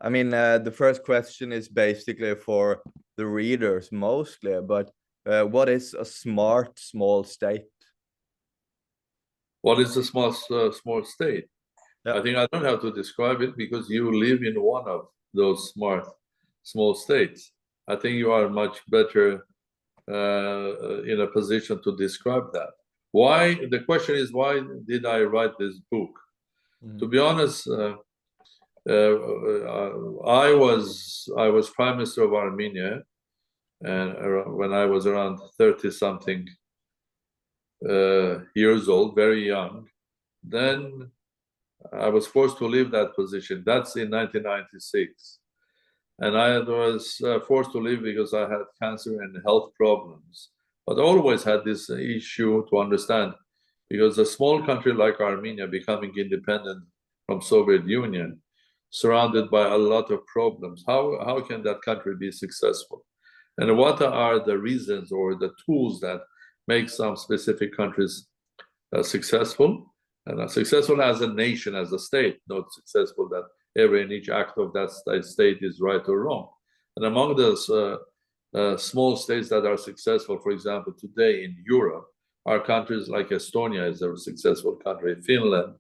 I mean, the first question is basically for the readers mostly, but what is a smart small state? What is a small state? Yeah. I think I don't have to describe it because you live in one of those small states. I think you are much better in a position to describe that. Why? The question is, why did I write this book? To be honest, I was Prime Minister of Armenia, and when I was around 30 something years old, very young, then I was forced to leave that position. That's in 1996. And I was forced to leave because I had cancer and health problems. But I always had this issue to understand, because a small country like Armenia becoming independent from Soviet Union, surrounded by a lot of problems, how can that country be successful? And what are the reasons or the tools that make some specific countries successful? And successful as a nation, as a state, not successful that every and each act of that state is right or wrong. And among those small states that are successful, for example, today in Europe, are countries like Estonia is a successful country, Finland.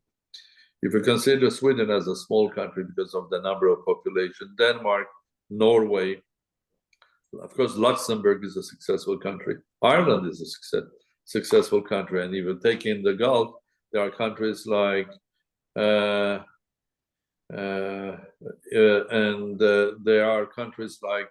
If you consider Sweden as a small country because of the number of population, Denmark, Norway, of course, Luxembourg is a successful country. Ireland is a successful country. And even taking the Gulf, there are countries like, there are countries like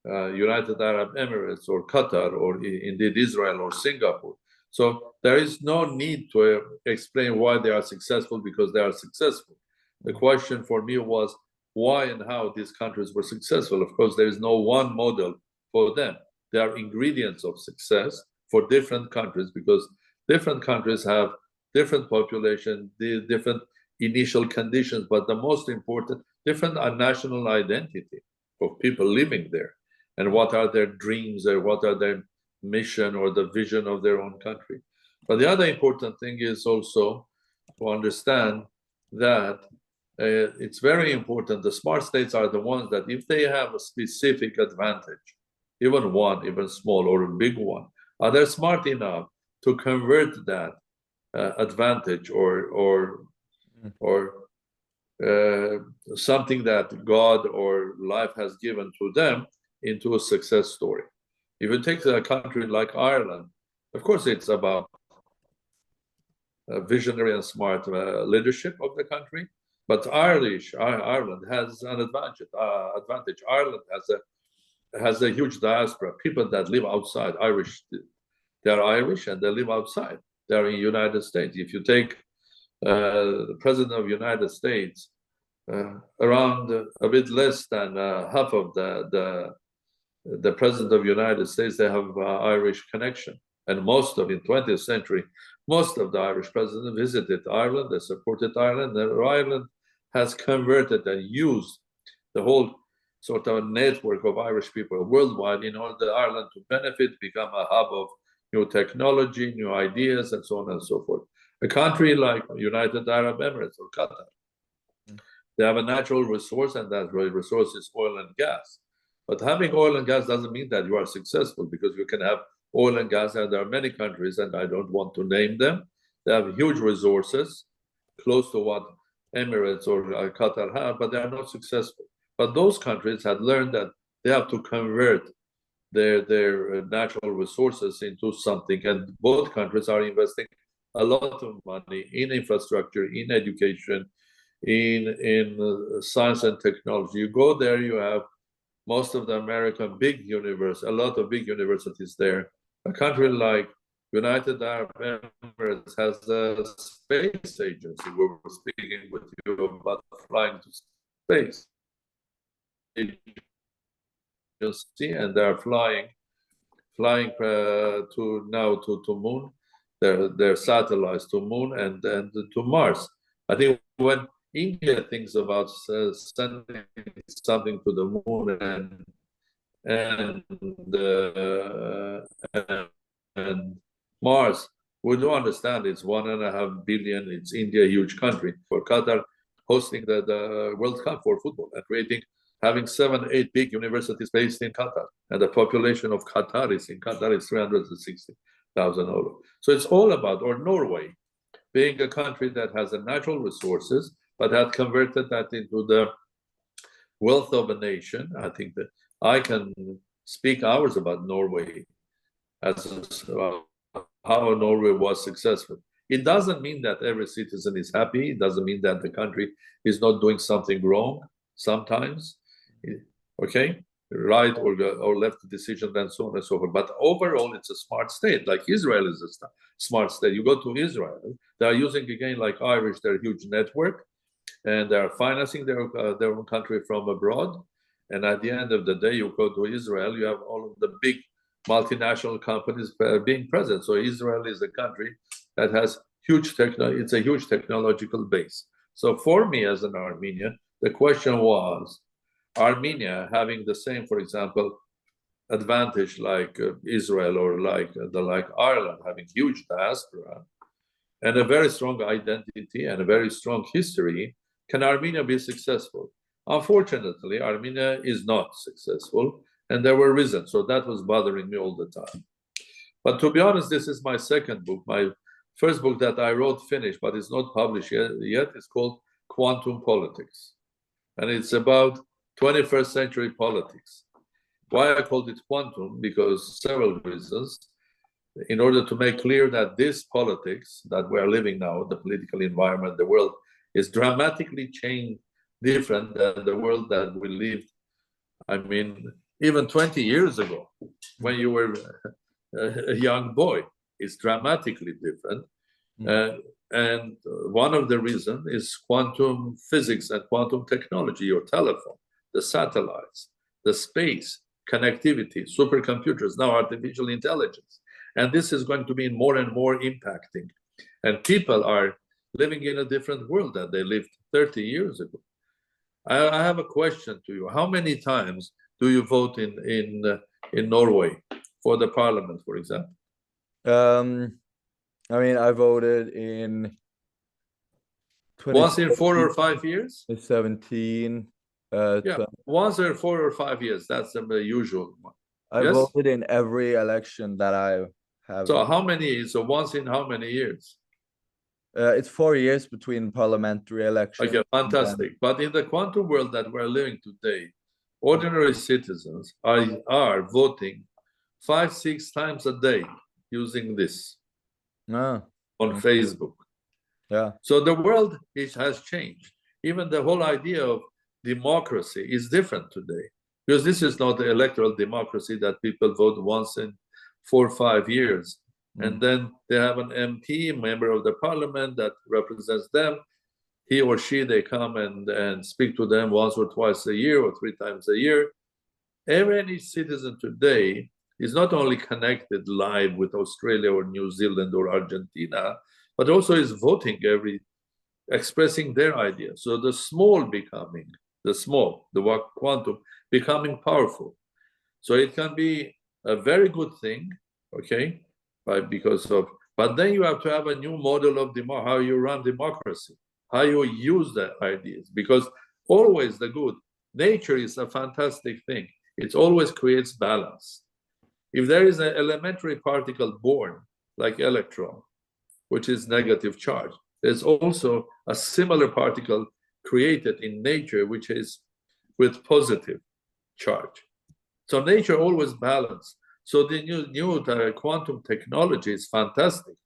United Arab Emirates or Qatar or indeed Israel or Singapore. So there is no need to explain why they are successful because they are successful. The question for me was why and how these countries were successful. Of course, there is no one model for them. There are ingredients of success for different countries because different countries have different population, different initial conditions, but the most important, different national identity of people living there, and what are their dreams or what are their mission or the vision of their own country. But the other important thing is also to understand that it's very important. The smart states are the ones that if they have a specific advantage, even one, even small or a big one, are they smart enough to convert that advantage or something that God or life has given to them into a success story. If you take a country like Ireland, of course it's about visionary and smart leadership of the country, but Ireland has an advantage. Ireland has a huge diaspora, people that live outside. Irish, they're Irish and they live outside. They're in the United States. If you take the President of the United States, around a bit less than half of the President of the United States, they have Irish connection. And most of, in 20th century, most of the Irish presidents visited Ireland, they supported Ireland, and Ireland has converted and used the whole sort of network of Irish people worldwide in order for Ireland to benefit, become a hub of new technology, new ideas, and so on and so forth. A country like United Arab Emirates or Qatar, they have a natural resource, and that resource is oil and gas. But having oil and gas doesn't mean that you are successful, because you can have oil and gas, and there are many countries, and I don't want to name them. They have huge resources, close to what Emirates or Qatar have, but they are not successful. But those countries had learned that they have to convert their natural resources into something, and both countries are investing a lot of money in infrastructure, in education, in science and technology. You go there, you have most of the American big universities, a lot of big universities there. A country like United Arab Emirates has a space agency. We were speaking with you about flying to space. And they're flying to moon, their satellites to moon and to Mars. I think when India thinks about sending something to the moon and Mars, we do understand it's 1.5 billion. It's India, a huge country. For Qatar, hosting the World Cup for football and having 7, 8 big universities based in Qatar. And the population of Qataris in Qatar is 360,000 over. So it's all about, or Norway, being a country that has the natural resources, but had converted that into the wealth of a nation. I think that I can speak hours about Norway as how Norway was successful. It doesn't mean that every citizen is happy. It doesn't mean that the country is not doing something wrong sometimes, okay? Right or left decision and so on and so forth. But overall, it's a smart state. Like Israel is a smart state. You go to Israel, they are using, again, like Irish, their huge network, and they are financing their own country from abroad. And at the end of the day, you go to Israel, you have all of the big multinational companies being present. So Israel is a country that has it's a huge technological base. So for me as an Armenian, the question was, Armenia having the same, for example, advantage like Israel or like Ireland, having huge diaspora and a very strong identity and a very strong history, can Armenia be successful? Unfortunately, Armenia is not successful, and there were reasons. So that was bothering me all the time. But to be honest, this is my second book. My first book that I wrote, finished, but it's not published yet. It's called Quantum Politics. And it's about 21st century politics. Why I called it quantum? Because several reasons. In order to make clear that this politics that we're living now, the political environment, the world, is dramatically changed, different than the world that we lived, I mean, even 20 years ago, when you were a young boy. It's dramatically different. And one of the reasons is quantum physics and quantum technology, your telephone, the satellites, the space, connectivity, supercomputers, now artificial intelligence. And this is going to be more and more impacting. And people are living in a different world than they lived 30 years ago. I have a question to you. How many times do you vote in Norway for the parliament, for example? I mean, I voted in once in 4 or 5 years? 17. Yeah, once in 4 or 5 years. That's the usual one. I voted in every election that I have. So how many? So once in how many years? It's 4 years between parliamentary elections. Okay, fantastic. But in the quantum world that we're living today, ordinary citizens are voting 5-6 times a day using this on Facebook. Yeah. So the world has changed. Even the whole idea of democracy is different today, because this is not the electoral democracy that people vote once in 4 or 5 years. And then they have an MP, member of the parliament, that represents them. He or she, they come and speak to them once or twice a year or 3 times a year. Every citizen today is not only connected live with Australia or New Zealand or Argentina, but also is voting expressing their ideas. So the quantum becoming powerful. So it can be a very good thing, okay? But then you have to have a new model of how you run democracy, how you use the ideas, because always the good. Nature is a fantastic thing. It always creates balance. If there is an elementary particle born, like electron, which is negative charge, there's also a similar particle created in nature, which is with positive charge. So nature always balanced. So the new quantum technology is fantastic,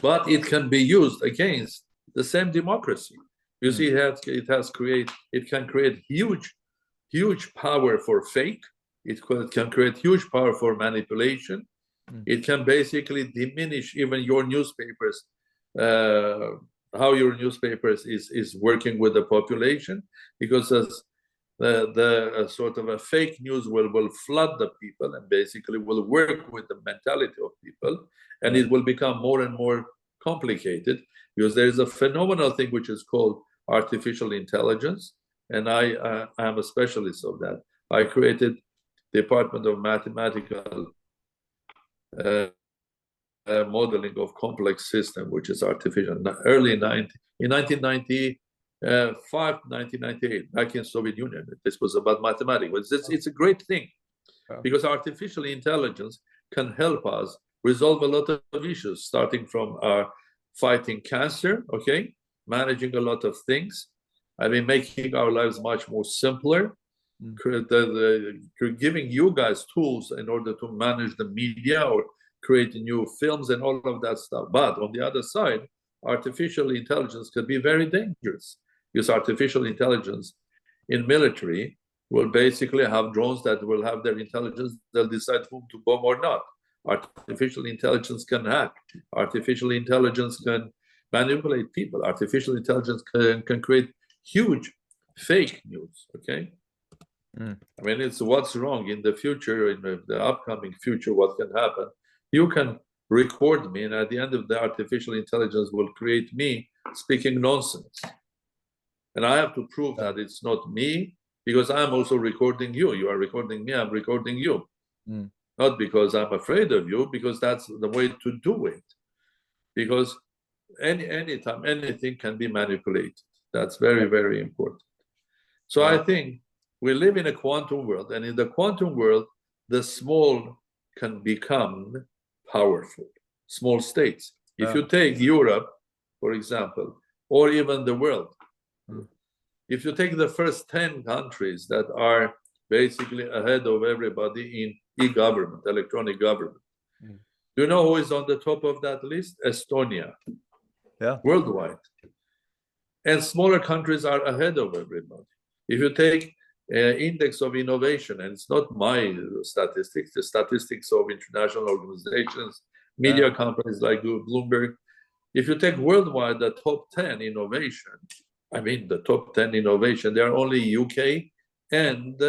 but it can be used against the same democracy. You see, it can create huge power for fake. It can create huge power for manipulation. It can basically diminish even your newspapers, how your newspapers is working with the population, because as the sort of a fake news will flood the people and basically will work with the mentality of people, and it will become more and more complicated, because there is a phenomenal thing which is called artificial intelligence, and I am a specialist of that. I created Department of Mathematical Modeling of Complex System, which is artificial. In 1990, 1998, back in Soviet Union. This was about mathematics. It's a great thing because artificial intelligence can help us resolve a lot of issues, starting from fighting cancer, okay, managing a lot of things. I mean, making our lives much more simpler, giving you guys tools in order to manage the media or create new films and all of that stuff. But on the other side, artificial intelligence can be very dangerous, because artificial intelligence in military will basically have drones that will have their intelligence. They'll decide whom to bomb or not. Artificial intelligence can hack. Artificial intelligence can manipulate people. Artificial intelligence can create huge fake news, okay? I mean, it's what's wrong in the future, in the upcoming future, what can happen. You can record me, and at the end of the artificial intelligence will create me speaking nonsense. And I have to prove that it's not me, because I'm also recording you. You are recording me, I'm recording you. Not because I'm afraid of you, because that's the way to do it. Because anytime, anything can be manipulated. That's very, very important. So I think we live in a quantum world, and in the quantum world, the small can become powerful, small states. If you take Europe, for example, or even the world, if you take the first 10 countries that are basically ahead of everybody in e-government, electronic government, do you know who is on the top of that list? Estonia. Worldwide. And smaller countries are ahead of everybody. If you take index of innovation, and it's not my statistics, the statistics of international organizations, media companies like Bloomberg, if you take worldwide the top 10 innovation, I mean the top 10 innovation, there are only UK and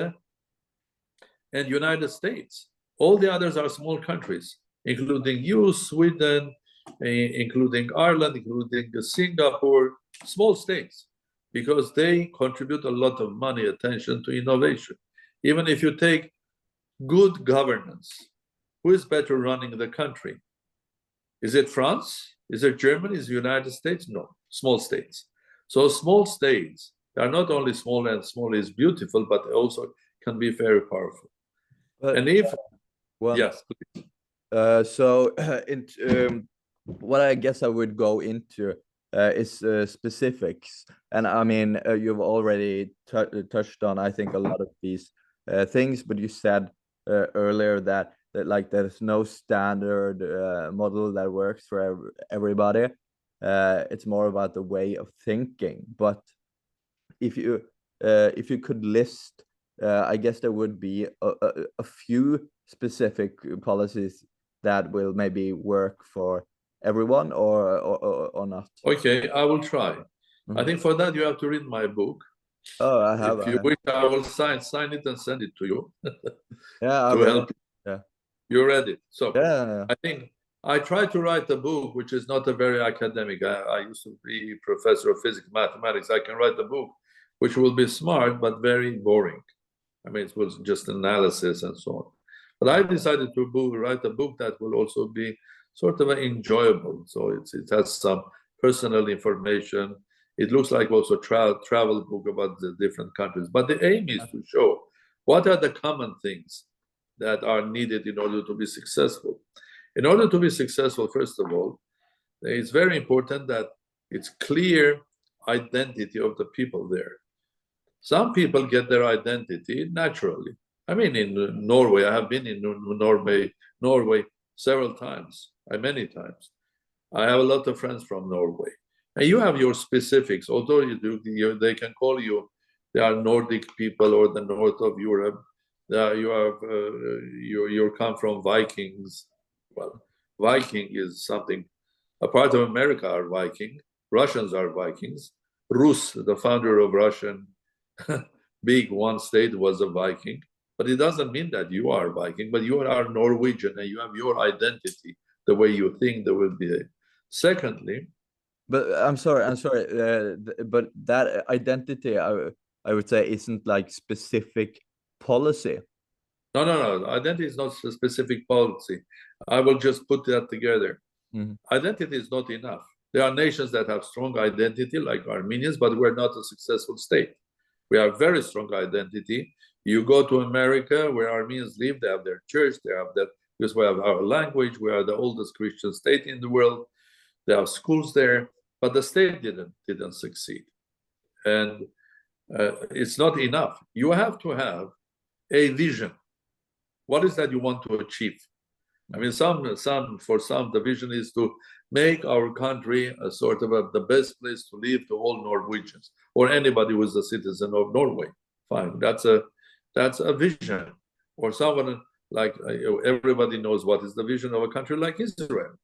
United States. All the others are small countries, including you, Sweden, including Ireland, including Singapore, small states, because they contribute a lot of money, attention to innovation. Even if you take good governance, who is better running the country? Is it France? Is it Germany? Is it the United States? No, small states. So small states are not only small, and small is beautiful, but also can be very powerful. But, and if, yes, please. So what I guess I would go into is specifics, and I mean you've already touched on, I think, a lot of these things, but you said earlier that like there's no standard model that works for everybody. It's more about the way of thinking. But if you could list, I guess there would be a few specific policies that will maybe work for everyone, or not. Okay, I will try. I think for that you have to read my book. Oh, I have. If you wish, I will sign it and send it to you. Yeah, to help. Yeah, you read it. So yeah. I think I tried to write a book which is not a very academic. I used to be professor of physics, mathematics. I can write a book which will be smart but very boring. I mean, it was just analysis and so on. But I decided to write a book that will also be sort of enjoyable. So it has some personal information. It looks like also a travel book about the different countries. But the aim is to show what are the common things that are needed in order to be successful. In order to be successful, first of all, it's very important that it's clear identity of the people there. Some people get their identity naturally. I mean, in Norway, I have been in Norway several times, many times. I have a lot of friends from Norway. And you have your specifics, although they can call you, they are Nordic people or the north of Europe. You come from Vikings. Well, Viking is something, a part of America are Viking, Russians are Vikings. Rus, the founder of Russian big one state, was a Viking. But it doesn't mean that you are Viking, but you are Norwegian and you have your identity, the way you think there will be. Secondly, but I'm sorry, but that identity, I would say, isn't like specific policy. No. Identity is not a specific policy. I will just put that together. Identity is not enough. There are nations that have strong identity, like Armenians, but we're not a successful state. We have very strong identity. You go to America, where Armenians live, they have their church, they have that, because we have our language, we are the oldest Christian state in the world. They have schools there, but the state didn't succeed. And it's not enough. You have to have a vision. What is that you want to achieve? I mean, for some, the vision is to make our country a sort of the best place to live to all Norwegians or anybody who is a citizen of Norway. Fine, that's a vision. Or someone like everybody knows what is the vision of a country like Israel,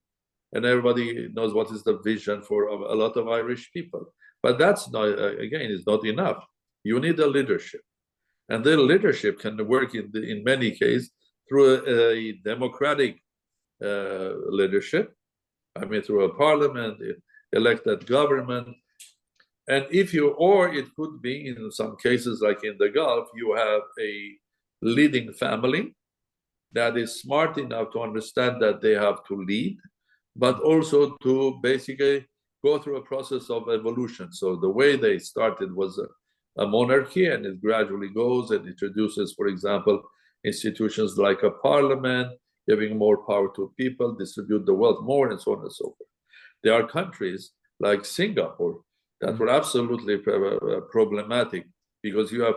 and everybody knows what is the vision for a lot of Irish people. But that's not, again, is not enough. You need a leadership, and the leadership can work in many cases through a democratic leadership. I mean, through a parliament, elected government. And or it could be in some cases, like in the Gulf, you have a leading family that is smart enough to understand that they have to lead, but also to basically go through a process of evolution. So the way they started was a monarchy, and it gradually goes and introduces, for example, institutions like a parliament, giving more power to people, distribute the wealth more, and so on and so forth. There are countries like Singapore that were absolutely problematic, because you have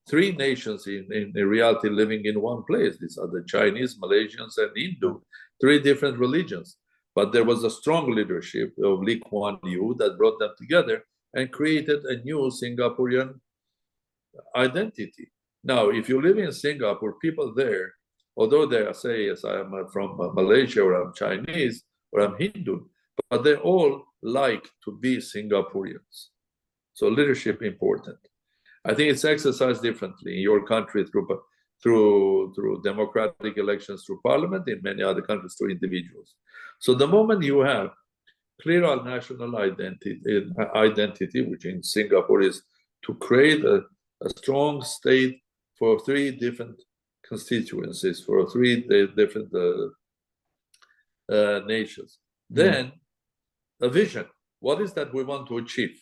three nations in reality living in one place. These are the Chinese, Malaysians, and Hindu, three different religions. But there was a strong leadership of Lee Kuan Yew that brought them together and created a new Singaporean identity. Now, if you live in Singapore, people there, although they say, yes, I am from Malaysia, or I'm Chinese, or I'm Hindu, but they all like to be Singaporeans. So leadership important. I think it's exercised differently in your country through democratic elections, through parliament, in many other countries through individuals. So the moment you have clear national identity, which in Singapore is to create a strong state for three different constituencies, for three different nations, then a vision. What is that we want to achieve?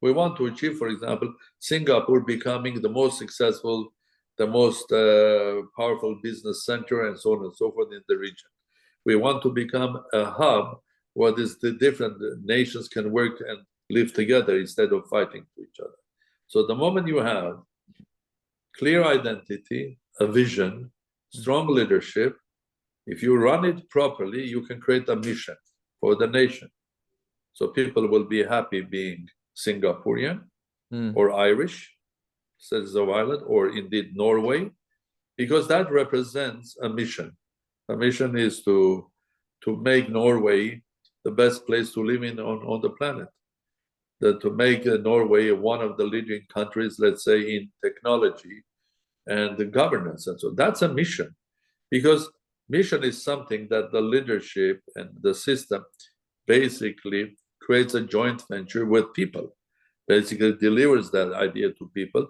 We want to achieve, for example, Singapore becoming the most successful, the most powerful business center, and so on and so forth in the region. We want to become a hub where the different nations can work and live together instead of fighting to each other. So the moment you have clear identity, a vision, strong leadership, if you run it properly, you can create a mission for the nation. So people will be happy being Singaporean or Irish, citizens of Ireland, or indeed Norway, because that represents a mission. A mission is to make Norway the best place to live in on the planet. To make Norway one of the leading countries, let's say, in technology and the governance. And so that's a mission, because mission is something that the leadership and the system basically creates a joint venture with people, basically delivers that idea to people,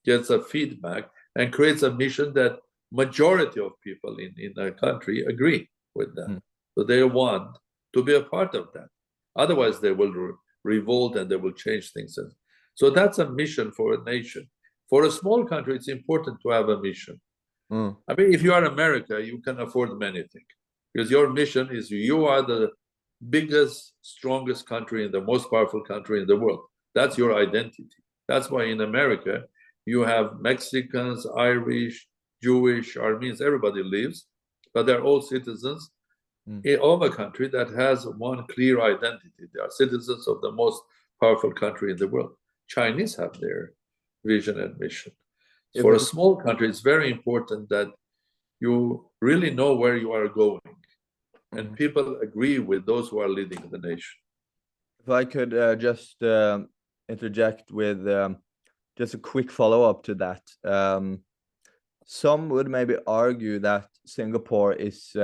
gets a feedback, and creates a mission that majority of people in a country agree with that. So they want to be a part of that. Otherwise, they will revolt and they will change things. So that's a mission for a nation. For a small country, it's important to have a mission. I mean, if you are America, you can afford many things, because your mission is you are the biggest, strongest country and the most powerful country in the world. That's your identity. That's why in America, you have Mexicans, Irish, Jewish, Armenians, everybody lives, but they're all citizens of a country that has one clear identity. They are citizens of the most powerful country in the world. Chinese have their vision and mission. For a small country, it's very important that you really know where you are going, and people agree with those who are leading the nation. If I could just interject with just a quick follow-up to that. Some would maybe argue that Singapore is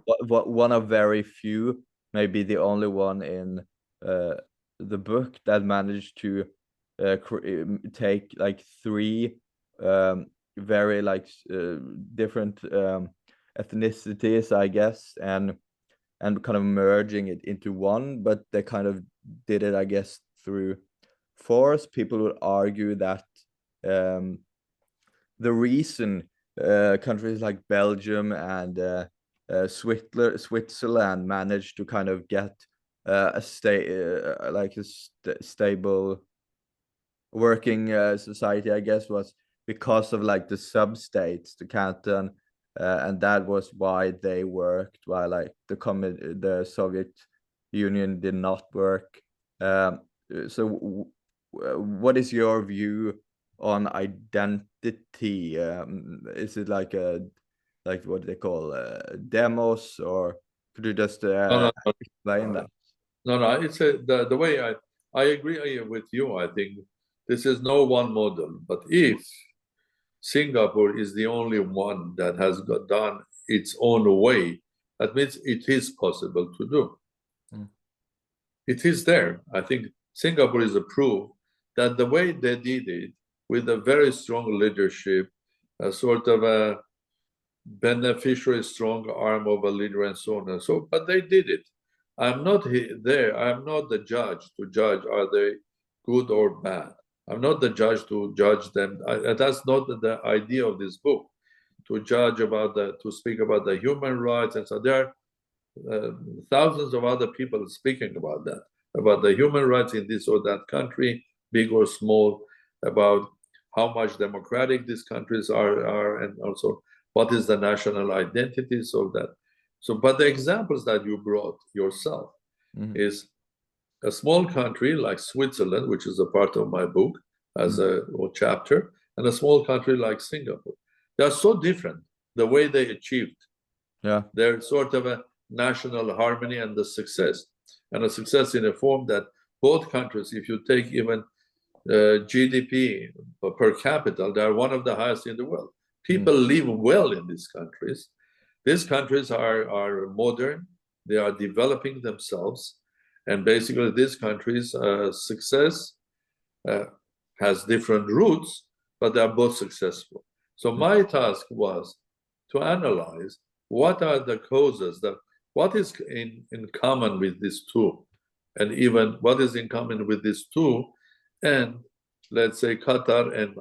one of very few, maybe the only one in the book that managed to take like three very like different ethnicities, I guess, and and kind of merging it into one, but they kind of did it, I guess, through force. People would argue that the reason countries like Belgium and Switzerland managed to kind of get a stable working society, I guess, was because of like the sub-states, the canton, and that was why they worked, while like the Soviet Union did not work. So what is your view on identity? Is it like what do they call demos, or could you just explain that? No, it's the way I agree with you. I think this is no one model, but if Singapore is the only one that has done its own way, that means it is possible to do. It is there. I think Singapore is a proof that the way they did it, with a very strong leadership, a sort of a beneficiary strong arm of a leader and so on and so, but they did it. I'm not there. I'm not the judge to judge are they good or bad. I'm not the judge to judge them. That's not the idea of this book, to judge about to speak about the human rights. And so there are thousands of other people speaking about that, about the human rights in this or that country, big or small, about how much democratic these countries are, and also what is the national identities of that. So, but the examples that you brought yourself is a small country like Switzerland, which is a part of my book as a chapter, and a small country like Singapore. They are so different, the way they achieved. Yeah. They're sort of a national harmony and the success, and a success in a form that both countries, if you take even GDP per capita, they are one of the highest in the world. People live well in these countries. These countries are modern, they are developing themselves, and basically these countries' success has different roots, but they are both successful. So my task was to analyze what are the causes, what is in common with these two, and even what is in common with these two, and let's say Qatar and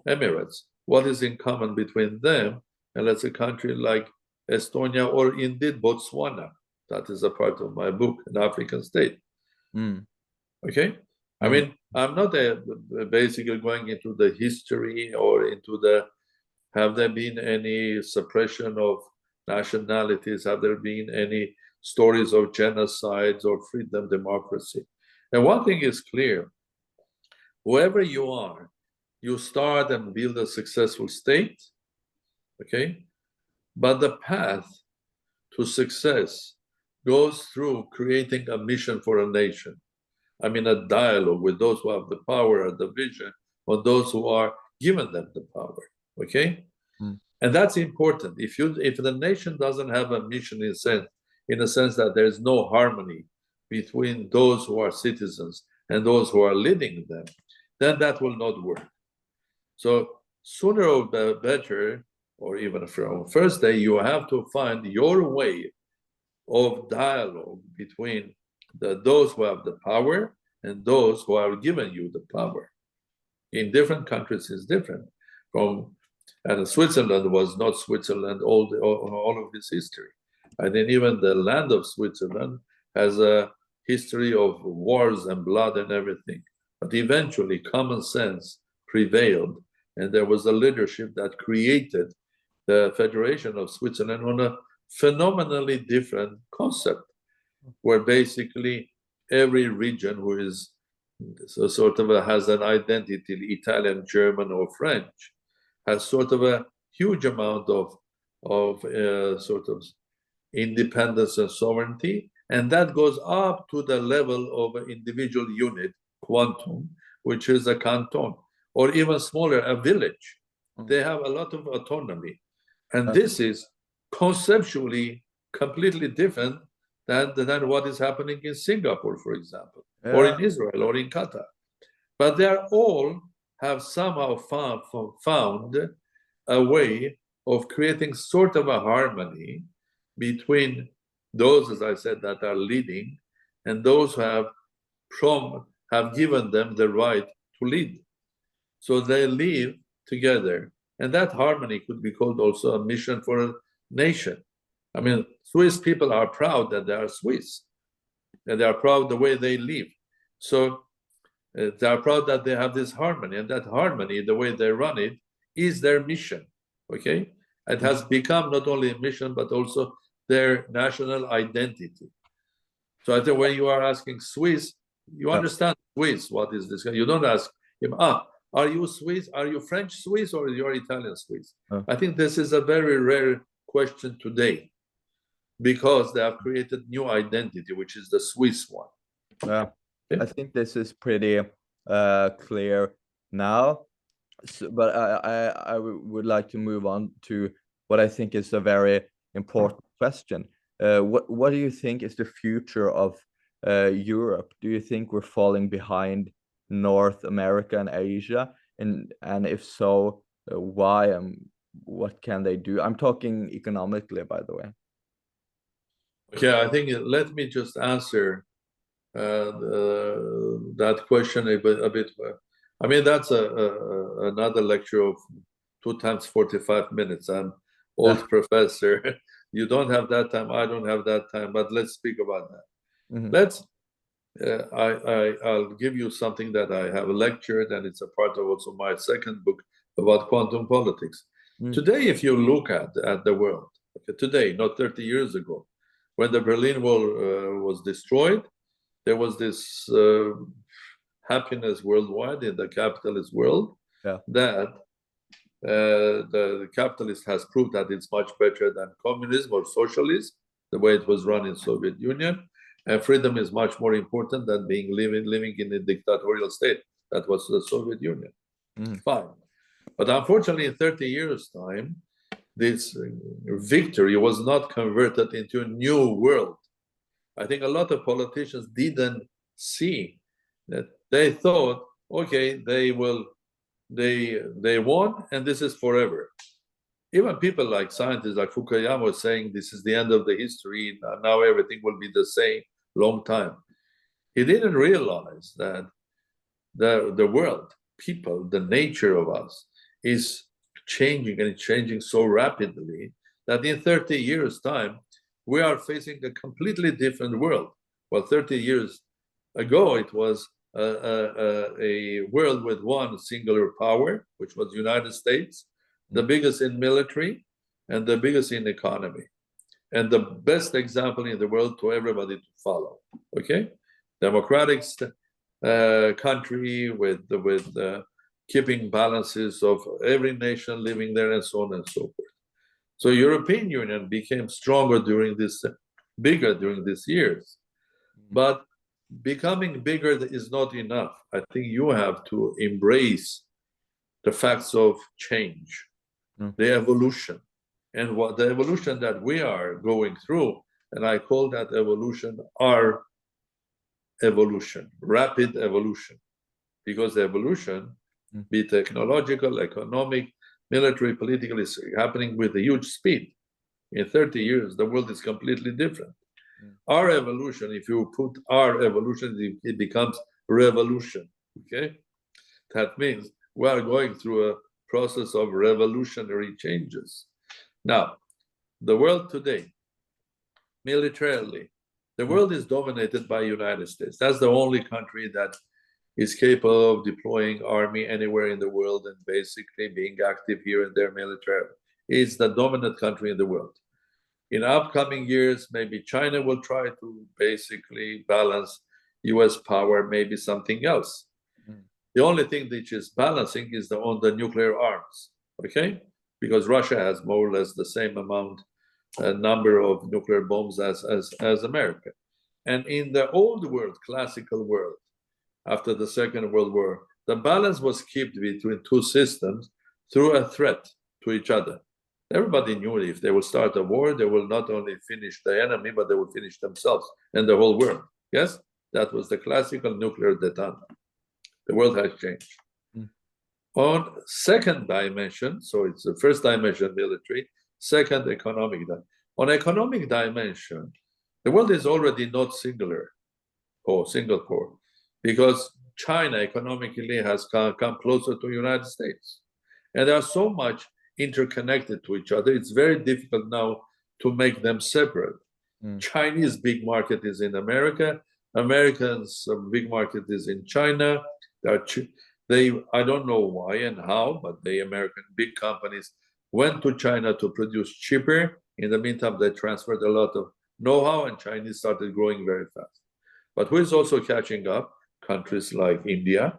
Emirates. What is in common between them and let's say a country like Estonia, or indeed Botswana? That is a part of my book, an African state. Okay? I mean, I'm not basically going into the history or into have there been any suppression of nationalities? Have there been any stories of genocides or freedom, democracy? And one thing is clear, whoever you are, you start and build a successful state, okay? But the path to success goes through creating a mission for a nation. I mean, a dialogue with those who have the power or the vision, or those who are given them the power, okay? And that's important. If the nation doesn't have a mission in a sense that there's no harmony between those who are citizens and those who are leading them, then that will not work. So sooner or better, or even from first day, you have to find your way of dialogue between those who have the power and those who are given you the power. In different countries, it's different. And Switzerland was not Switzerland all of its history. And then even the land of Switzerland has a history of wars and blood and everything. But eventually, common sense prevailed, and there was a leadership that created the Federation of Switzerland on a phenomenally different concept, where basically every region who is sort of has an identity, Italian, German, or French, has sort of a huge amount of sort of independence and sovereignty, and that goes up to the level of an individual unit, quantum, which is a canton, or even smaller, a village. They have a lot of autonomy. And this is conceptually completely different than what is happening in Singapore, for example, or in Israel, or in Qatar. But they all have somehow found a way of creating sort of a harmony between those, as I said, that are leading, and those who have given them the right to lead. So they live together, and that harmony could be called also a mission for a nation. I mean, Swiss people are proud that they are Swiss, and they are proud the way they live. So they are proud that they have this harmony, and that harmony, the way they run it, is their mission. Okay, it has become not only a mission but also their national identity. So I think when you are asking Swiss, you understand Swiss. What is this? You don't ask him, are you Swiss? Are you French Swiss or you're Italian Swiss? I think this is a very rare question today, because they have created new identity, which is the Swiss one. I think this is pretty clear now. So, but I would like to move on to what I think is a very important question. What do you think is the future of Europe? Do you think we're falling behind North America and Asia? And if so, why, and what can they do? I'm talking economically, by the way. Okay, I think let me just answer that question a bit. I mean, that's another lecture of 2 times 45 minutes. I'm old professor. You don't have that time. I don't have that time. But let's speak about that. I'll give you something that I have lectured, and it's a part of also my second book about quantum politics. Today, if you look at the world, okay, today, not 30 years ago, when the Berlin Wall was destroyed, there was this happiness worldwide in the capitalist world, that the capitalist has proved that it's much better than communism or socialism, the way it was run in Soviet Union, and freedom is much more important than living in a dictatorial state. That was the Soviet Union. Fine. But unfortunately, in 30 years' time, this victory was not converted into a new world. I think a lot of politicians didn't see that. They thought, okay, they won, and this is forever. Even people like scientists like Fukuyama were saying this is the end of the history, now everything will be the same long time. He didn't realize that the world, people, the nature of us is changing, and it's changing so rapidly that in 30 years' time, we are facing a completely different world. Well, 30 years ago, it was a world with one singular power, which was the United States, the biggest in military and the biggest in economy, and the best example in the world to everybody to follow. Okay, democratic country with keeping balances of every nation living there, and so on and so forth. So European Union became stronger bigger during these years, but becoming bigger is not enough. I think you have to embrace the facts of change, the evolution, and what the evolution that we are going through, and I call that evolution our evolution, rapid evolution, because the evolution, be technological, economic, military, political, is happening with a huge speed. In 30 years, the world is completely different. Our evolution, if you put our evolution, it becomes revolution, okay? That means we are going through a process of revolutionary changes. Now, the world today, militarily, the world is dominated by the United States. That's the only country that is capable of deploying army anywhere in the world and basically being active here and there militarily. It's the dominant country in the world. In upcoming years, maybe China will try to basically balance US power, maybe something else. The only thing which is balancing is on the nuclear arms, okay? Because Russia has more or less the same amount, number of nuclear bombs as America. And in the old world, classical world, after the Second World War, the balance was kept between two systems through a threat to each other. Everybody knew if they will start a war, they will not only finish the enemy, but they will finish themselves and the whole world. Yes, that was the classical nuclear détente. The world has changed. On second dimension, so it's the first dimension military, second economic dimension. On economic dimension, The world is already not singular or single core, because China economically has come closer to the United States. And they are so much interconnected to each other, it's very difficult now to make them separate. Chinese big market is in America, Americans' big market is in China. I don't know why and how, but the American big companies went to China to produce cheaper. In the meantime, they transferred a lot of know-how, and Chinese started growing very fast. But who is also catching up? Countries like India,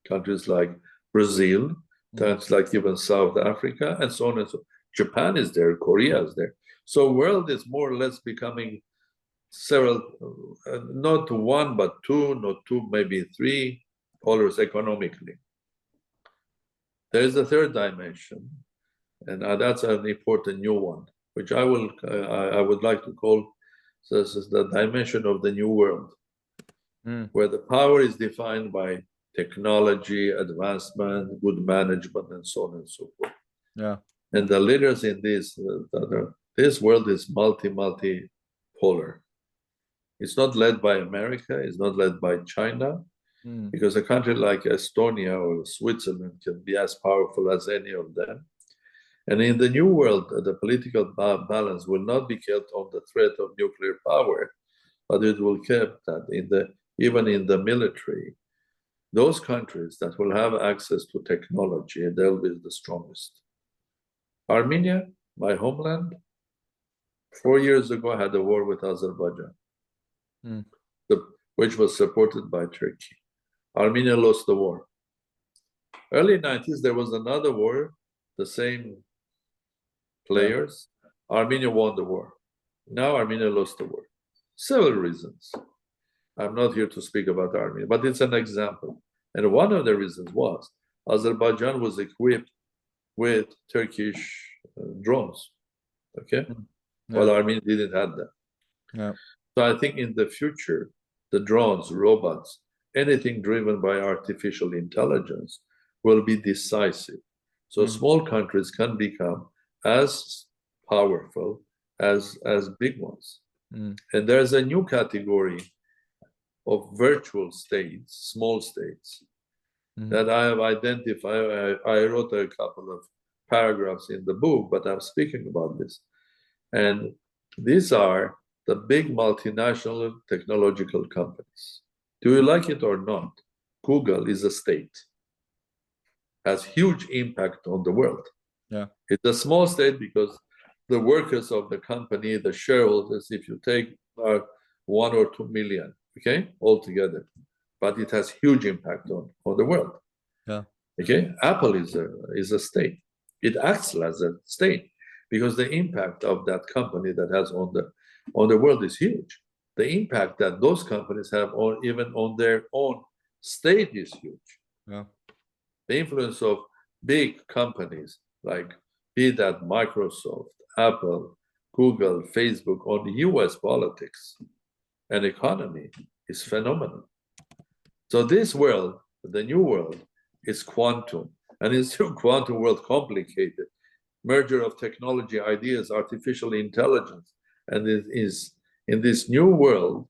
countries like Brazil, countries like even South Africa, and so on and so on. Japan is there, Korea is there. So world is more or less becoming several, not one, but two, not two, maybe three polars economically. There is a third dimension, and that's an important new one, which I would like to call this is the dimension of the new world, where the power is defined by technology, advancement, good management, and so on and so forth. Yeah. And the leaders in this world is multi-polar. It's not led by America, it's not led by China, because a country like Estonia or Switzerland can be as powerful as any of them. And in the new world, the political balance will not be kept on the threat of nuclear power, but it will kept that even in the military, those countries that will have access to technology, they'll be the strongest. Armenia, my homeland, 4 years ago had a war with Azerbaijan, which was supported by Turkey. Armenia lost the war. Early 90s, there was another war, the same players. Armenia won the war. Now Armenia lost the war. Several reasons. I'm not here to speak about Armenia, but it's an example. And one of the reasons was Azerbaijan was equipped with Turkish drones, okay? While Armenia didn't have that. So I think in the future, the drones, robots, anything driven by artificial intelligence will be decisive. So small countries can become as powerful as big ones. And there's a new category of virtual states, small states, that I have identified. I wrote a couple of paragraphs in the book, but I'm speaking about this. And these are the big multinational technological companies. Do you like it or not? Google is a state, has huge impact on the world. It's a small state because the workers of the company, the shareholders, if you take, are 1 or 2 million, okay, altogether. But it has huge impact on the world. Okay, Apple is a state. It acts as a state because the impact of that company that has on the world is huge. The impact that those companies have even on their own state is huge. The influence of big companies like be that Microsoft, Apple, Google, Facebook on the US politics and economy is phenomenal. So this world, the new world, is quantum. And it's a quantum world complicated. Merger of technology, ideas, artificial intelligence. And it is in this new world,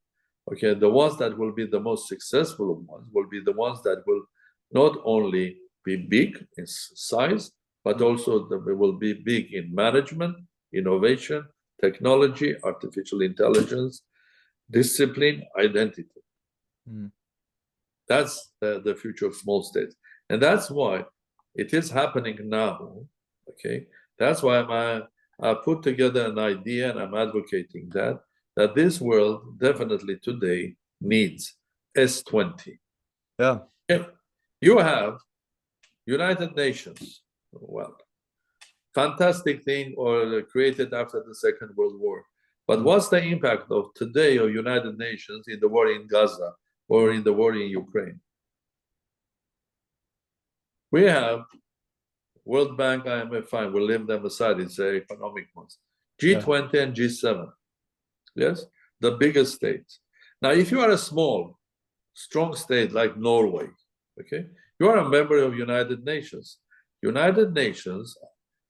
okay, the ones that will be the most successful ones will be the ones that will not only be big in size, but also they will be big in management, innovation, technology, artificial intelligence, discipline, identity. That's the future of small states. And that's why it is happening now, okay? That's why I put together an idea, and I'm advocating that this world definitely today needs S20. You have United Nations, well, fantastic thing or created after the Second World War. But what's the impact of today of United Nations in the war in Gaza or in the war in Ukraine? We have World Bank, IMF, fine, we'll leave them aside, it's the economic ones. G20 and G7, yes, the biggest states. Now, if you are a small, strong state like Norway, okay, you are a member of United Nations. United Nations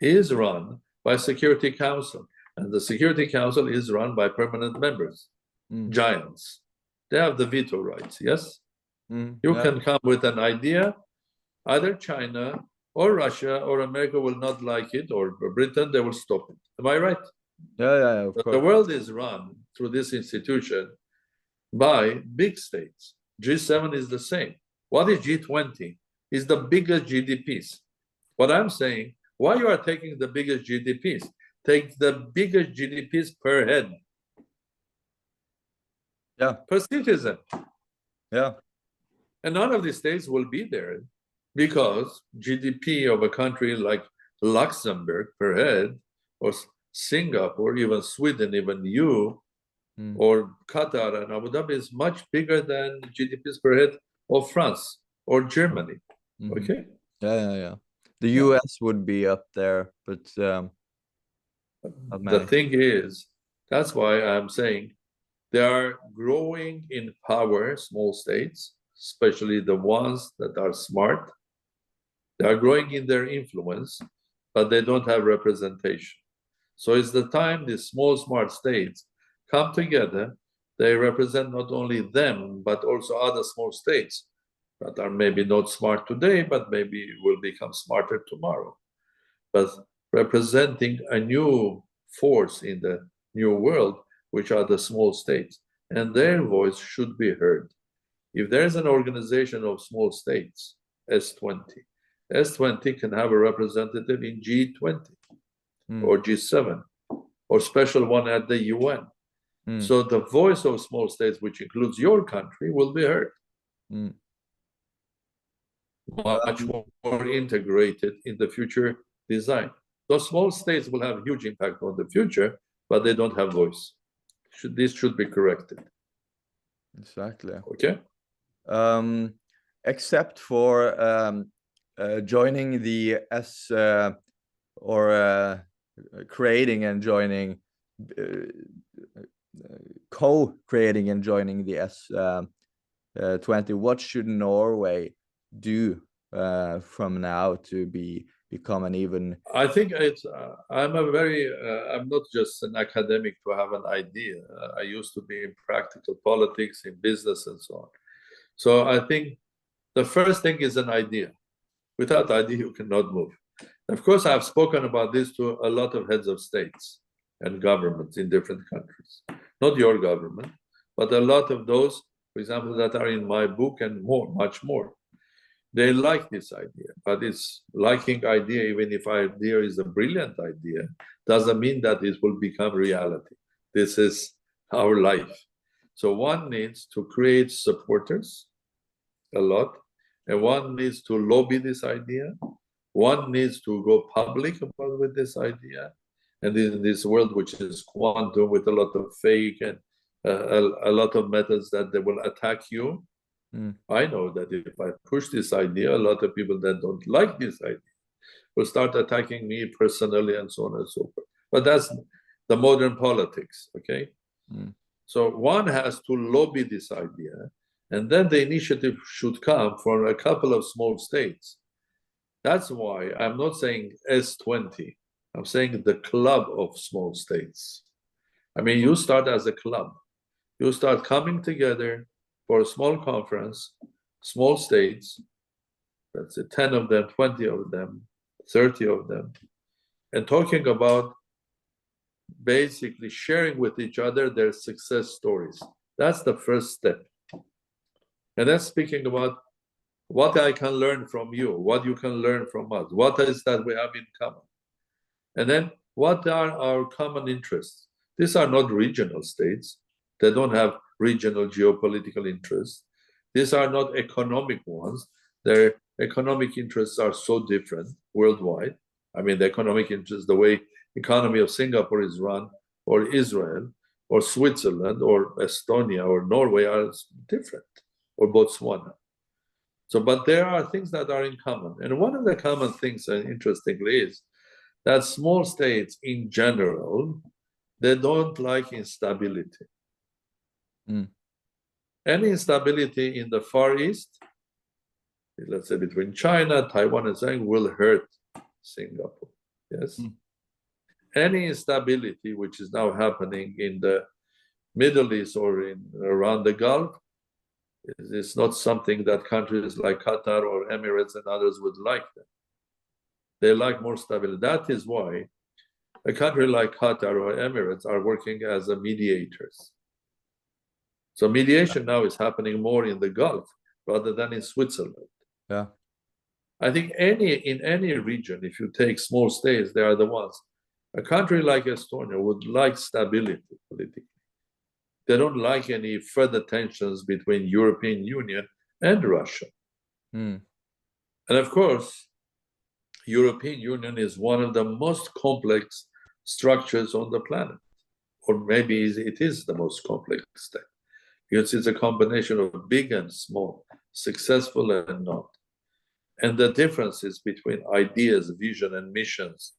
is run by Security Council, and the Security Council is run by permanent members. giants. They have the veto rights, yes? You Yeah. can come with an idea, either China or Russia or America will not like it, or Britain, they will stop it. Am I right? Yeah, of The course. world is run through this institution by big states. G7 is the same. What is G20? It's the biggest GDPs. What I'm saying, why you are taking the biggest GDPs? Take the biggest GDPs per head. Yeah. Per citizen. Yeah. And none of these states will be there because GDP of a country like Luxembourg per head, or Singapore, even Sweden, even you, or Qatar and Abu Dhabi is much bigger than GDPs per head of France or Germany. Okay? Yeah. The US would be up there, but not many. The thing is, that's why I'm saying they are growing in power, small states, especially the ones that are smart. They are growing in their influence, but they don't have representation. So it's the time these small, smart states come together. They represent not only them, but also other small states that are maybe not smart today, but maybe will become smarter tomorrow. But representing a new force in the new world, which are the small states, and their voice should be heard. If there's an organization of small states, S20 can have a representative in G20 or G7 or special one at the UN. So the voice of small states, which includes your country, will be heard. Much more integrated in the future design. Those small states will have huge impact on the future, but they don't have voice. This should be corrected. Exactly. Okay. Except for joining the creating and joining, co-creating and joining the S20, what should Norway do from now to become an even? I think it's. I'm not just an academic to have an idea. I used to be in practical politics, in business, and so on. So I think the first thing is an idea. Without idea, you cannot move. Of course, I've spoken about this to a lot of heads of states and governments in different countries. Not your government, but a lot of those, for example, that are in my book and more, much more. They like this idea, but it's liking idea, even if idea is a brilliant idea, doesn't mean that it will become reality. This is our life. So one needs to create supporters a lot, and one needs to lobby this idea. One needs to go public about with this idea. And in this world, which is quantum with a lot of fake and a lot of methods that they will attack you, I know that if I push this idea, a lot of people that don't like this idea will start attacking me personally and so on and so forth. But that's the modern politics, okay? So one has to lobby this idea, and then the initiative should come from a couple of small states. That's why I'm not saying S20. I'm saying the club of small states. I mean, you start as a club. You start coming together for a small conference, small states, let's say 10 of them, 20 of them, 30 of them, and talking about basically sharing with each other their success stories. That's the first step. And then speaking about what I can learn from you, what you can learn from us, what is that we have in common. And then what are our common interests? These are not regional states. They don't have regional geopolitical interests. These are not economic ones. Their economic interests are so different worldwide. I mean, the economic interests, the way economy of Singapore is run, or Israel, or Switzerland, or Estonia, or Norway are different, or Botswana. So, but there are things that are in common. And one of the common things, interestingly, is that small states in general, they don't like instability. Any instability in the Far East, let's say between China, Taiwan, and so on, will hurt Singapore. Yes. Any instability which is now happening in the Middle East or around the Gulf, it's not something that countries like Qatar or Emirates and others would like. They like more stability. That is why a country like Qatar or Emirates are working as a mediators. So mediation now is happening more in the Gulf rather than in Switzerland. Yeah. I think in any region, if you take small states, they are the ones. A country like Estonia would like stability politically. They don't like any further tensions between European Union and Russia. Mm. And of course, European Union is one of the most complex structures on the planet, or maybe it is the most complex thing, because it's a combination of big and small, successful and not. And the differences between ideas, vision, and missions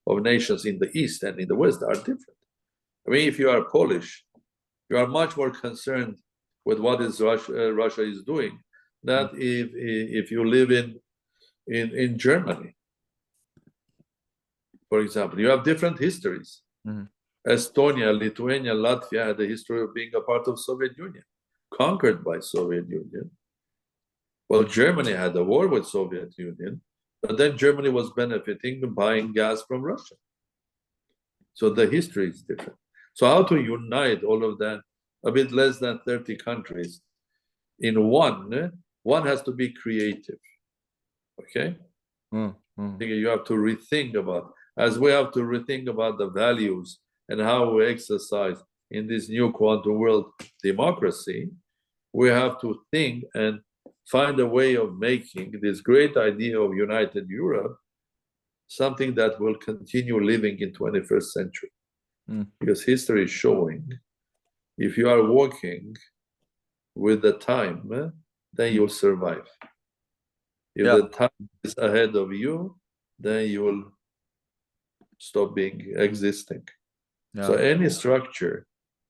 of nations in the East and in the West are different. I mean, if you are Polish, you are much more concerned with what is Russia is doing than if you live in Germany, for example. You have different histories. Mm. Estonia, Lithuania, Latvia had a history of being a part of Soviet Union, conquered by Soviet Union. Well, Germany had a war with Soviet Union, but then Germany was benefiting buying gas from Russia. So the history is different. So how to unite all of that, a bit less than 30 countries, in one has to be creative, okay? You have to rethink about, as we have to rethink about the values and how we exercise in this new quantum world democracy, we have to think and find a way of making this great idea of united Europe something that will continue living in 21st century. Because history is showing, if you are walking with the time, then you'll survive. If the time is ahead of you, then you will stop being existing. So any structure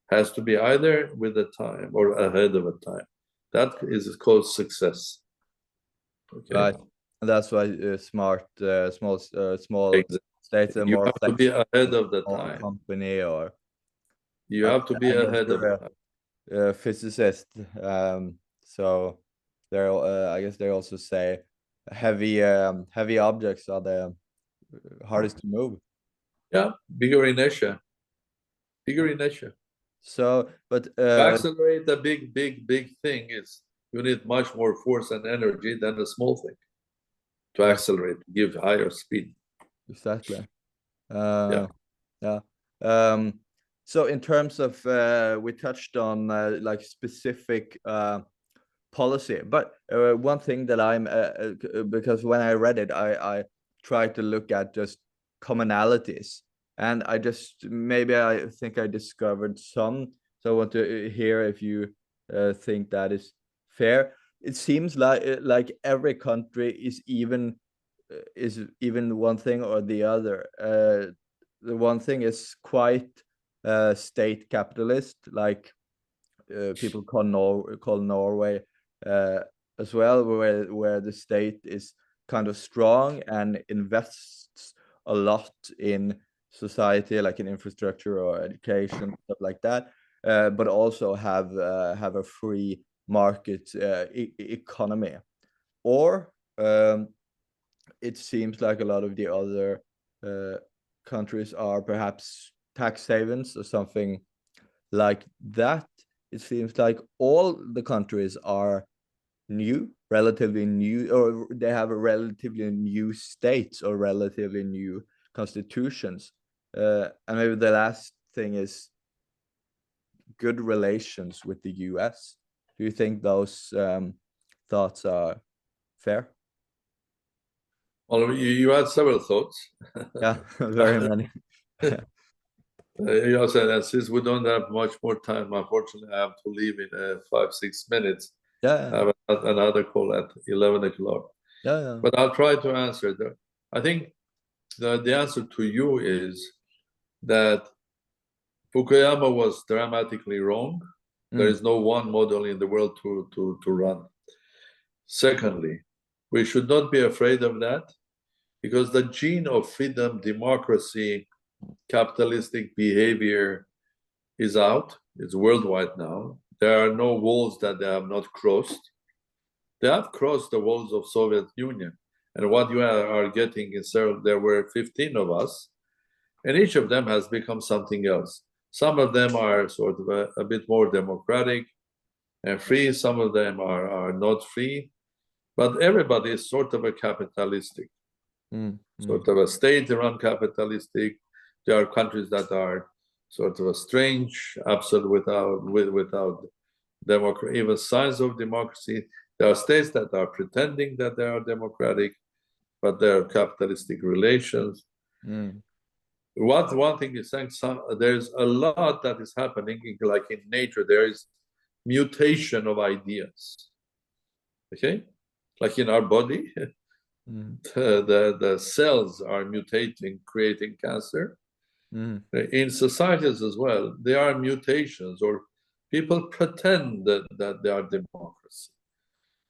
has to be either with the time or ahead of a time. That is called success. Okay. Right. And that's why small states are you more have to be ahead of the time. Company or you have to be ahead of the time. Physicist. So they're I guess they also say heavy objects are the hardest to move. Yeah, bigger inertia. Bigger inertia. So, but to accelerate a big thing is you need much more force and energy than a small thing to accelerate, give higher speed. Exactly. Yeah. So in terms of we touched on like specific policy, but one thing that I'm because when I read it, I tried to look at just commonalities, and I think I discovered some. So I want to hear if you think that is fair. It seems like every country is even one thing or the other. The one thing is quite state capitalist, like people call Norway as well, where the state is kind of strong and invests a lot in society, like in infrastructure or education, stuff like that, but also have a free market economy. Or it seems like a lot of the other countries are perhaps tax havens or something like that. It seems like all the countries are relatively new, or they have a relatively new states or relatively new constitutions. And maybe the last thing is good relations with the US. Do you think those thoughts are fair? Well, you had several thoughts. Yeah, very many. You also said, since we don't have much more time, unfortunately, I have to leave in 5-6 minutes. Yeah. I have another call at 11 o'clock. Yeah. But I'll try to answer that. I think the answer to you is that Fukuyama was dramatically wrong. There is no one model in the world to run. Secondly, we should not be afraid of that, because the gene of freedom, democracy, capitalistic behavior is out. It's worldwide now. There are no walls that they have not crossed. They have crossed the walls of Soviet Union. And what you are getting is there were 15 of us, and each of them has become something else. Some of them are sort of a bit more democratic and free. Some of them are not free. But everybody is sort of a capitalistic, sort of a state-run capitalistic. There are countries that are sort of a strange, absolute without democracy, even signs of democracy. There are states that are pretending that they are democratic, but they are capitalistic relations. One thing is saying, there's a lot that is happening, like in nature, there is mutation of ideas. Okay? Like in our body, the cells are mutating, creating cancer. In societies as well, there are mutations, or people pretend that they are democracy.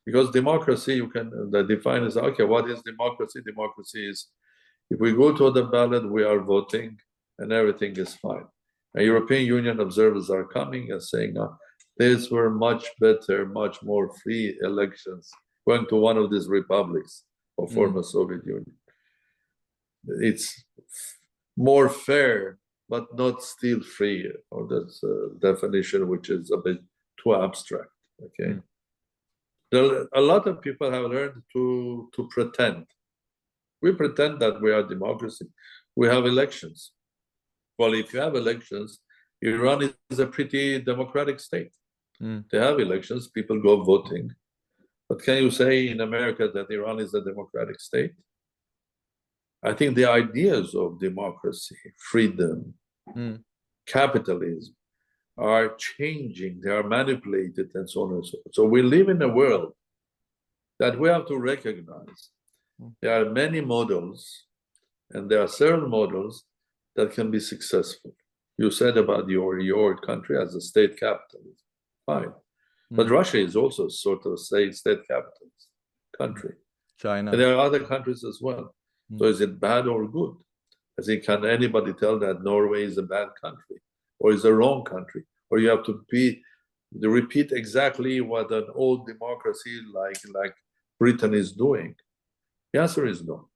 Because democracy, you can define as, okay, what is democracy? Democracy is, if we go to the ballot, we are voting, and everything is fine. And European Union observers are coming and saying, these were much better, much more free elections, going to one of these republics of former Soviet Union. It's more fair, but not still free, or that's a definition which is a bit too abstract, okay? A lot of people have learned to pretend. We pretend that we are democracy. We have elections. Well, if you have elections, Iran is a pretty democratic state. They have elections, people go voting. But can you say in America that Iran is a democratic state? I think the ideas of democracy, freedom, capitalism are changing, they are manipulated, and so on and so forth. So we live in a world that we have to recognize. There are many models, and there are several models that can be successful. You said about your country as a state capitalist. Fine. But Russia is also sort of a state capitalist country. China. And there are other countries as well. So is it bad or good? As in, can anybody tell that Norway is a bad country or is a wrong country? Or you have to repeat exactly what an old democracy like Britain is doing? The answer is no.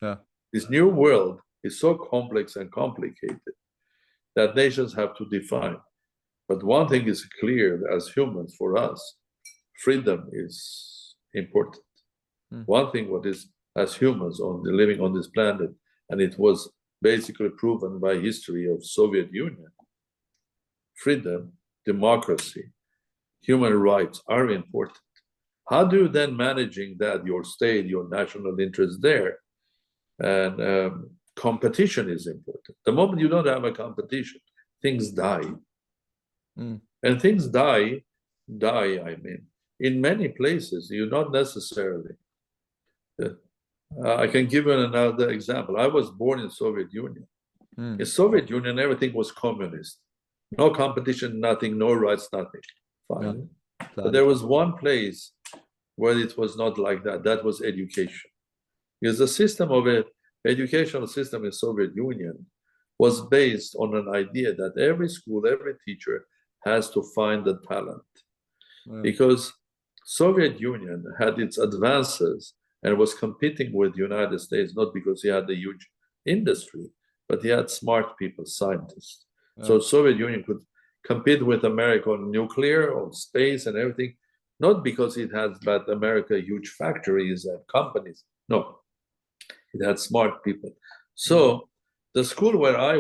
Yeah. This new world is so complex and complicated that nations have to define. But one thing is clear as humans, for us, freedom is important. One thing what is as humans living on this planet, and it was basically proven by history of Soviet Union, freedom, democracy, human rights are important. How do you then managing that, your state, your national interest there? And competition is important. The moment you don't have a competition, things die. And things die, I mean, in many places, you not necessarily. I can give you another example. I was born in Soviet Union. In Soviet Union, everything was communist. No competition, nothing, no rights, nothing. Fine. Yeah. But there was one place where it was not like that. That was education. Because the system of an educational system in Soviet Union was based on an idea that every school, every teacher has to find the talent. Because Soviet Union had its advances and was competing with the United States, not because he had a huge industry, but he had smart people, scientists. So Soviet Union could compete with America on nuclear, on space and everything, not because it had, but America, huge factories and companies. No, it had smart people. So the school where I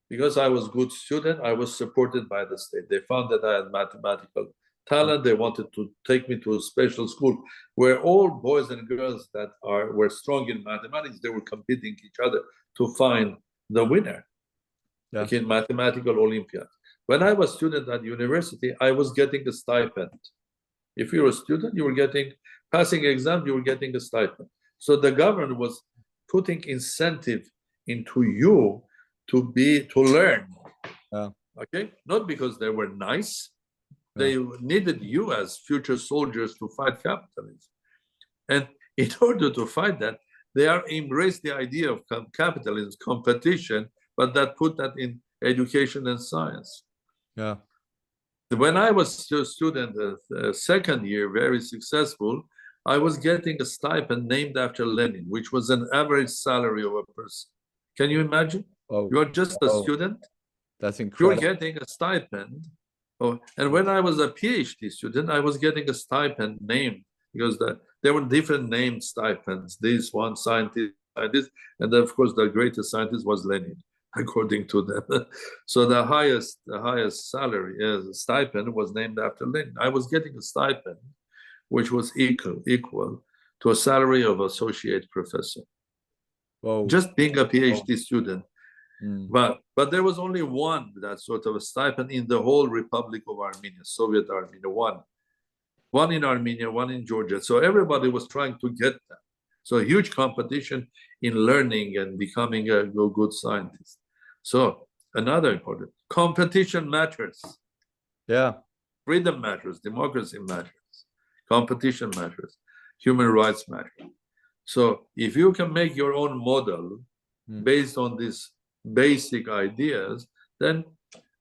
because I was a good student, I was supported by the state. They found that I had mathematical talent. They wanted to take me to a special school where all boys and girls that were strong in mathematics, they were competing each other to find the winner, like in mathematical Olympiad. When I was a student at university, I was getting a stipend. If you were a student, you were passing exam, you were getting a stipend. So the government was putting incentive into you to learn. Okay, not because they were nice. They needed you as future soldiers to fight capitalism. And in order to fight that, they embraced the idea of capitalism, competition, but that put that in education and science. Yeah. When I was a student, second year, very successful, I was getting a stipend named after Lenin, which was an average salary of a person. Can you imagine? Oh, You are just a student. That's You're incredible. getting a stipend. Oh, and when I was a PhD student, I was getting a stipend named because there were different named stipends. This one scientist, and of course the greatest scientist was Lenin, according to them. So the highest salary stipend was named after Lenin. I was getting a stipend which was equal to a salary of associate professor. Whoa. Just being a PhD student. Mm. But there was only one that sort of a stipend in the whole Republic of Armenia, Soviet Armenia, one in Armenia, one in Georgia. So everybody was trying to get that. So a huge competition in learning and becoming a good scientist. So another important, competition matters. Yeah. Freedom matters, democracy matters, competition matters, human rights matter. So if you can make your own model based on these basic ideas, then,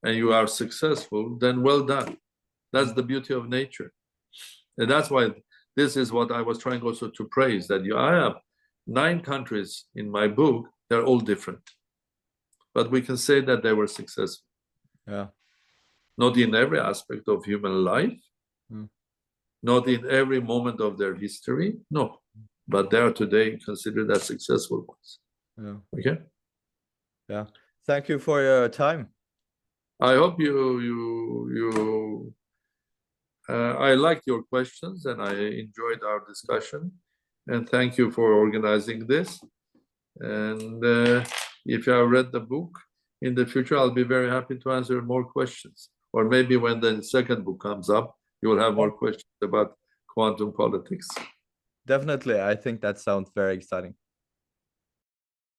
and you are successful, then well done. That's the beauty of nature. And that's why this is what I was trying also to praise, that I have 9 countries in my book, they're all different. But we can say that they were successful. Yeah. Not in every aspect of human life, not in every moment of their history, no. But they are today considered as successful ones. Yeah. Okay. Yeah. Thank you for your time. I hope I liked your questions and I enjoyed our discussion. And thank you for organizing this. And if you have read the book, in the future, I'll be very happy to answer more questions. Or maybe when the second book comes up, you will have more questions about quantum politics. Definitely. I think that sounds very exciting.